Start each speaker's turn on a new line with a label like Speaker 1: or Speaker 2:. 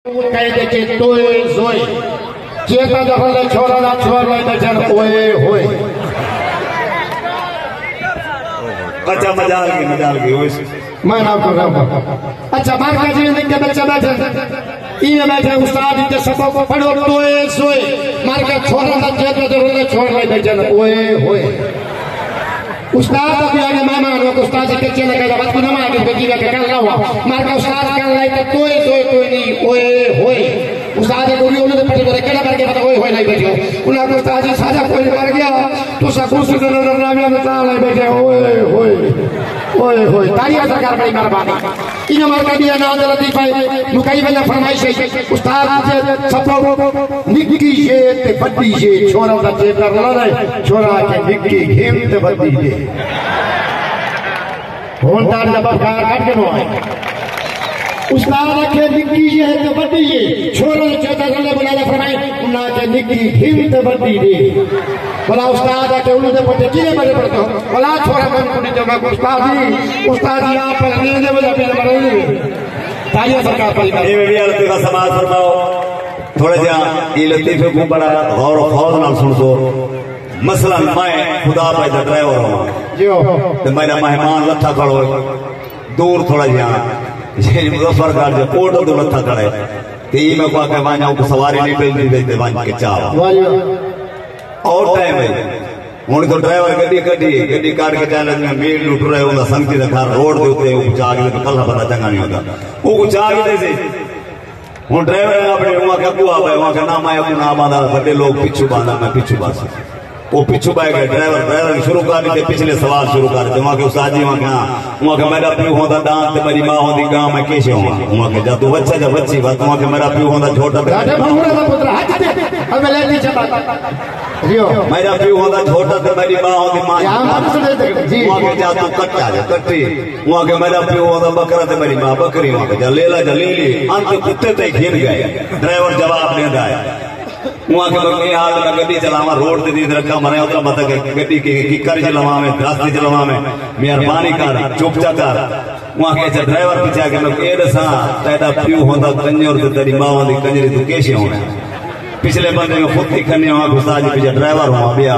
Speaker 1: कहते के तोय जोय चेता जफले छोरा ना छोर ले बचन ओए होए।
Speaker 2: अच्छा मजाल की ओए
Speaker 1: मैं नाम कर रहा हूं। अच्छा मार का जी देख के बच्चा बैठे ये बैठे उस्ताद के सबको को पढ़ो तोय जोय मार के छोरा ना चेता जफले छोर ले बचन ओए होए। उस्ताद अभी आगे मेहमान हो उस्ताद के चले गए बात को नमाज के बेटी के कर लाओ मार का उस्ताद कर लाई तो तोय नहीं ओए होए। उस्ताद को उन्होंने पटे करे केड़ा करके पता ओए होए नहीं बैठो उन्हें को उस्ताद जी साजा कोई मर गया तो सकुस के नाम में बता ले बैठे ओए होए तारिया सरकार बड़ी मेहरबानी इन मार का दिया ना जल्दी पाए लुकाई वाला फरमाइश है उस्ताद से सब निक्की ये ते बड़ी ये छोरा का चेता रहा छोरा के निक्की घेम ते बड़ी ये होनदार जब कार काट के मोए उस्ताद के निक्की ये है तो बड़ी ये छोरा चेता रहा बुलाया फरमाए उन्ना के निक्की घेम ते बड़ी ये बोला उस्ताद के उन्होंने पटे किने बड़े पड़तो बोला छोरा मन को नहीं जमा उस्ताद आप पर नहीं दे बोला पहले मरे तालियां सरकार पर
Speaker 2: ये भी अलग का समाज फरमाओ थोड़ा जा ये लतीफे को बड़ा गौर खौफ नाल सुन दो मसलन मैं खुदा पैदा ड्राइवर हूं
Speaker 1: जो
Speaker 2: तो मेरा मेहमान लथा खड़ो दूर थोड़ा जा ये मुजफ्फरगढ़ जो कोट तो लथा खड़े ते मैं को के वाणा को सवारी नहीं मिलती वेते वाण के चाव और टाइम है हुन तो ड्राइवर गड्डी काट के चल में मेल लुट रहे होंदा संगति रखा रोड दे उते उपचा के तो कल्ला पता चंगा नहीं होता वो उपचा के दे हुन ड्राइवर अपने वहां के अगुआ है वहां का नाम आया ना बांधा बड़े लोग पीछू बांधा मैं पीछू बास वो पीछू बाय गए ड्राइवर शुरू कर दे पिछले सवाल शुरू कर दे वहां के उस्ताद जी वहां के मेरा प्यू होंदा दांत ते मेरी मां होंदी गांव में कैसे हुआ वहां के जब तू बच्चा जब बच्ची बात वहां के मेरा प्यू होंदा छोटा
Speaker 1: राजा भंगुरा का पुत्र हाथ दे अब ले नीचे बात जियो
Speaker 2: मेरा प्यू होंदा छोटा ते मेरी मां होंदी मां
Speaker 1: यहां पर सुन दे जी
Speaker 2: वहां के जा तू कट्टा जा कट्टी वहां के मेरा प्यू होंदा बकरा ते मेरी मां बकरी वहां के जा लेला जा ले ली अंत कुत्ते ते घिर गए ड्राइवर जवाब देंदा है वहां के बकरी हाल में गड्डी चलावा रोड ते दी रखा मरे उतना मत गड्डी की कर चलावा में रास्ते चलावा में मेहरबानी कर चुपचाप कर वहां के ड्राइवर पीछे के लोग ए दसा तेरा प्यू होंदा कंजर ते तेरी मां होंदी कंजरी तू कैसे होना पिछले बंदे में खुद ही खन्ने वहां घुसा जी पीछे ड्राइवर हुआ बिया